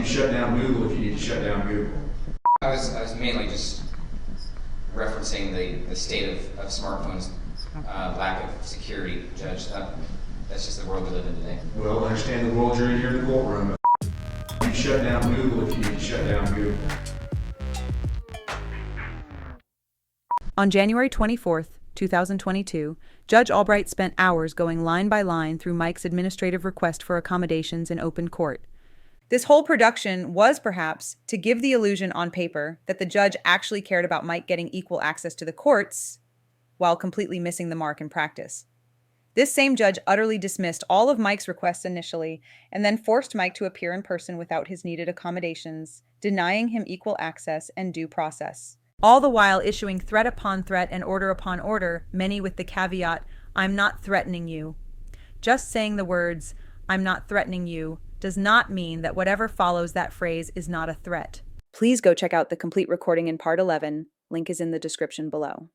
you to shut down Google if you need to shut down Google. I was mainly just referencing the state of smartphones, lack of security, Judge. That's just the world we live in today. Well, understand the world you're in here in the courtroom. You shut down Google if you need to shut down Google. On January 24th, 2022, Judge Albright spent hours going line by line through Mike's administrative request for accommodations in open court. This whole production was perhaps to give the illusion on paper that the judge actually cared about Mike getting equal access to the courts, while completely missing the mark in practice. This same judge utterly dismissed all of Mike's requests initially, and then forced Mike to appear in person without his needed accommodations, denying him equal access and due process. All the while issuing threat upon threat and order upon order, many with the caveat, "I'm not threatening you." Just saying the words, "I'm not threatening you," does not mean that whatever follows that phrase is not a threat. Please go check out the complete recording in Part 11. Link is in the description below.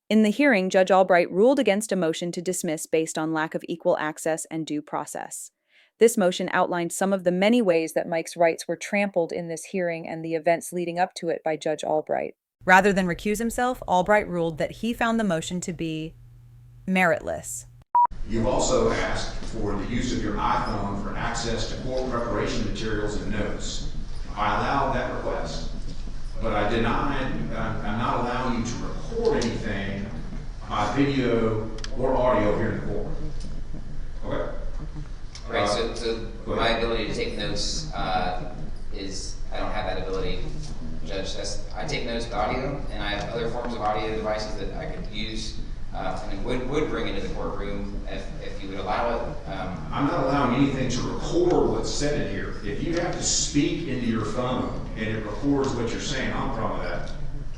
In the hearing, Judge Albright ruled against a motion to dismiss based on lack of equal access and due process. This motion outlined some of the many ways that Mike's rights were trampled in this hearing and the events leading up to it by Judge Albright. Rather than recuse himself, Albright ruled that he found the motion to be meritless. You've also asked for the use of your iPhone for access to court preparation materials and notes. I allowed that request, but I'm not allowing you to record anything by video or audio here in the court. Okay? Right, so my ability to take notes is, I don't have that ability, Judge. I take notes with audio, and I have other forms of audio devices that I could use and would bring into the courtroom if you would allow it. I'm not allowing anything to record what's said in here. If you have to speak into your phone and it records what you're saying, I'm proud of that.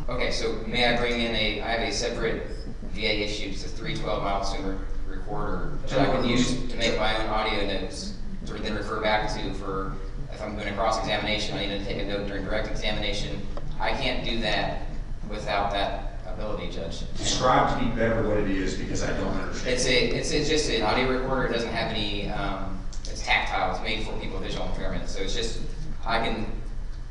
Okay, so may I bring in I have a separate VA issue, it's a 312 milestone recorder that I can use to make my own audio notes to then refer back to for, if I'm doing a cross-examination, I need to take a note during direct examination. I can't do that without that ability, Judge. Describe to me better what it is, because I don't understand. It's just an audio recorder. It doesn't have any, it's tactile. It's made for people with visual impairment. So it's just, I can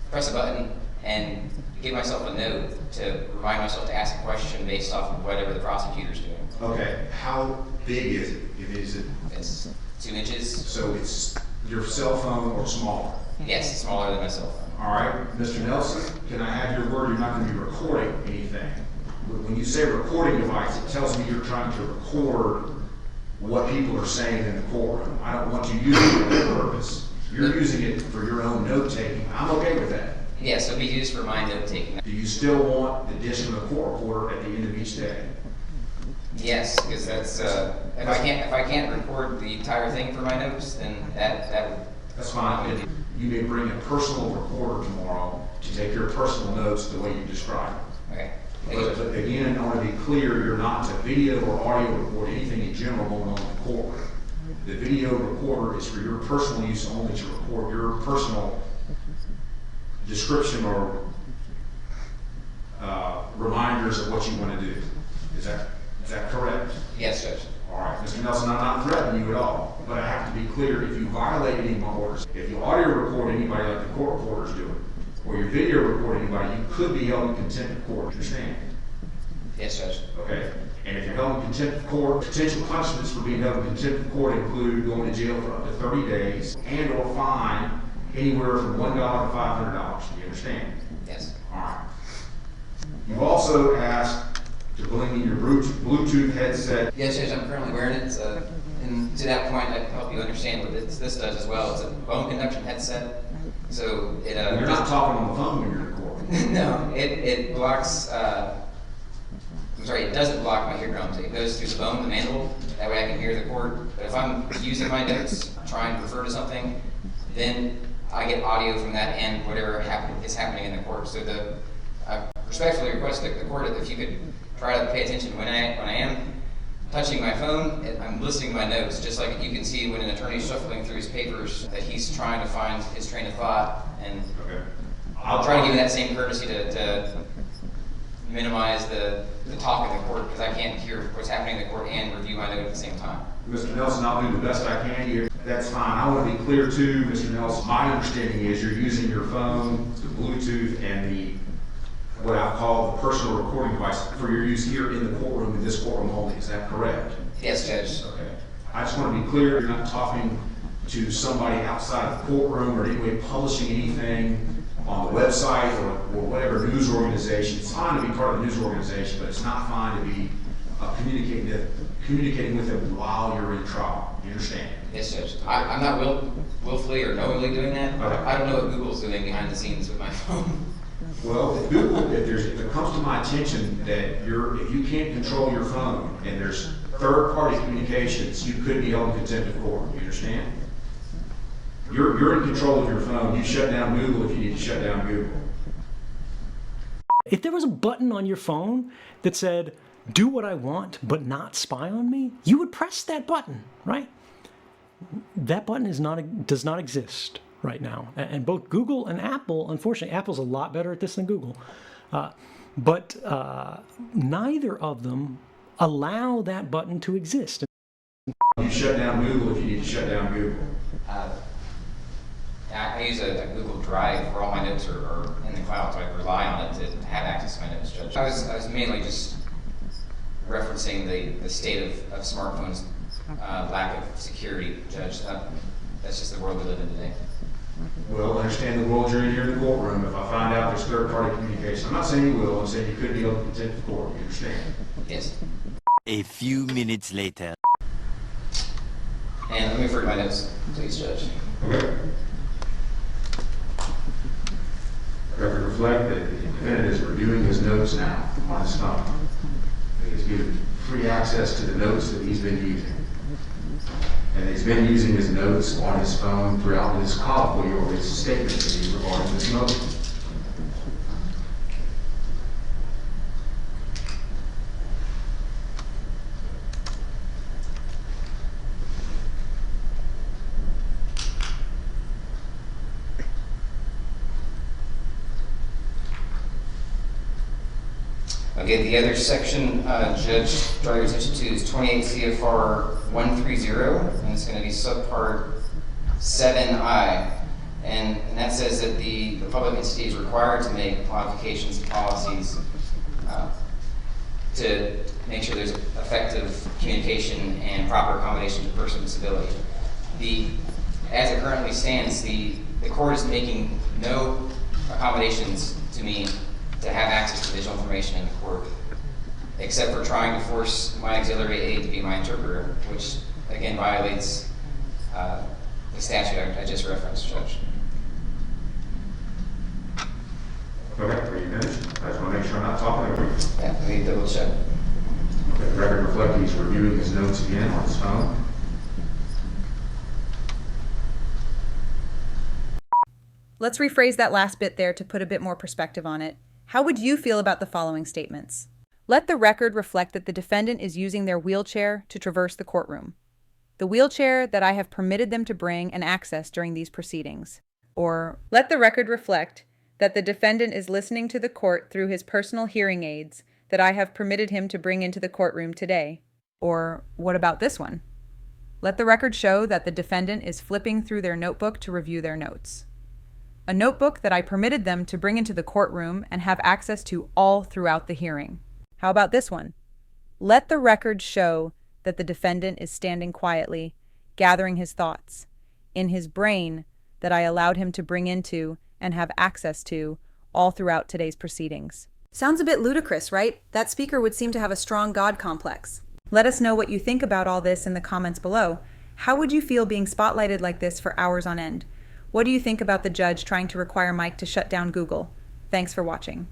press a button and give myself a note to remind myself to ask a question based off of whatever the prosecutor's doing. Okay, how big is it? It's 2 inches. So it's your cell phone or smaller? Yes, it's smaller than my cell phone. All right, Mr. Nelson, can I have your word you're not going to be recording anything? When you say recording device, it tells me you're trying to record what people are saying in the courtroom. I don't want you using it for that purpose. You're using it for your own note-taking. I'm okay with that. Yes, it'll be used for my note-taking. Do you still want the disc from the court reporter at the end of each day? Yes, because that's if I can't record the entire thing for my notes, then that would. That's fine. You may bring a personal recorder tomorrow to take your personal notes the way you described it. Okay. But again, I want to be clear, you're not to video or audio record anything in general going on in the courtroom. The video recorder is for your personal use only, to record your personal description or reminders of what you want to do. Is that correct? Yes, Judge. All right, Mr. Nelson, I'm not threatening you at all, but I have to be clear. If you violate any of my orders, if you audio record anybody like the court reporters do it, or you video record anybody, you could be held in contempt of court. Understand? Yes, Judge. Okay. And if you're held in contempt of court, potential punishments for being held in contempt of court include going to jail for up to 30 days and or fine anywhere from $1 to $500. Do you understand? Yes. All right. You've also asked to bring in your Bluetooth headset. Yes, Judge, I'm currently wearing it. And to that point, I can help you understand what this does as well. It's a bone conduction headset. So it You're not talking on the phone when you're in court. No, it blocks. I'm sorry, it doesn't block my eardrums. It goes through the bone, the mandible. That way I can hear the court. But if I'm using my notes, trying to refer to something, then I get audio from that and whatever is happening in the court. So I respectfully request the court if you could try to pay attention when I am touching my phone. I'm listening to my notes, just like you can see when an attorney's shuffling through his papers that he's trying to find his train of thought. And Okay. I'll try to give you that same courtesy to minimize the talk in the court, because I can't hear what's happening in the court and review my note at the same time. Mr. Nelson, I'll do the best I can here. That's fine. I want to be clear too, Mr. Nelson. My understanding is you're using your phone, the Bluetooth, and the what I call the personal recording device for your use here in the courtroom, in this courtroom only. Is that correct? Yes, Judge. Okay. I just want to be clear. You're not talking to somebody outside the courtroom or any way publishing anything on the website or whatever news organization. It's fine to be part of the news organization, but it's not fine to be communicating with them while you're in trial. You understand? Yes, Judge. I'm not willfully or knowingly doing that. Okay. I don't know what Google's doing behind the scenes with my phone. Well, if Google, if it comes to my attention that if you can't control your phone and there's third-party communications, you could be held in contempt of court. You understand? You're in control of your phone. You shut down Google if you need to shut down Google. If there was a button on your phone that said, do what I want, but not spy on me, you would press that button, right? That button does not exist right now. And both Google and Apple, unfortunately, Apple's a lot better at this than Google, but neither of them allow that button to exist. You shut down Google if you need to shut down Google. I use a Google Drive where all my notes are in the cloud, so I rely on it to have access to my notes, Judge. I was mainly just referencing the state of smartphones, lack of security, Judge. That's just the world we live in today. Well, understand the world you're in here in the courtroom. If I find out there's third-party communication, I'm not saying you will, I'm saying you could be held in contempt of court. You understand? Yes. A few minutes later. And let me refer to my notes, please, Judge. Okay. Record reflect that the defendant is reviewing his notes now on his phone. He's given free access to the notes that he's been using. And he's been using his notes on his phone throughout his colloquy or his statement to me regarding this motion. Okay, the other section, Judge, draw your attention to is 28 CFR 130, and it's going to be subpart 7I. And that says that the public entity is required to make modifications to policies to make sure there's effective communication and proper accommodation to person with disability. As it currently stands, the court is making no accommodations to me to have access to digital information in the court, except for trying to force my auxiliary aide to be my interpreter, which again violates the statute I just referenced, Judge. Okay, are you finished? I just want to make sure I'm not talking over you. Yeah, let me double check. Okay, the record reflect he's reviewing his notes again on his phone. Let's rephrase that last bit there to put a bit more perspective on it. How would you feel about the following statements? Let the record reflect that the defendant is using their wheelchair to traverse the courtroom. The wheelchair that I have permitted them to bring and access during these proceedings. Or, let the record reflect that the defendant is listening to the court through his personal hearing aids that I have permitted him to bring into the courtroom today. Or, what about this one? Let the record show that the defendant is flipping through their notebook to review their notes. A notebook that I permitted them to bring into the courtroom and have access to all throughout the hearing. How about this one? Let the record show that the defendant is standing quietly, gathering his thoughts, in his brain that I allowed him to bring into and have access to all throughout today's proceedings. Sounds a bit ludicrous, right? That speaker would seem to have a strong God complex. Let us know what you think about all this in the comments below. How would you feel being spotlighted like this for hours on end? What do you think about the judge trying to require Mike to shut down Google? Thanks for watching.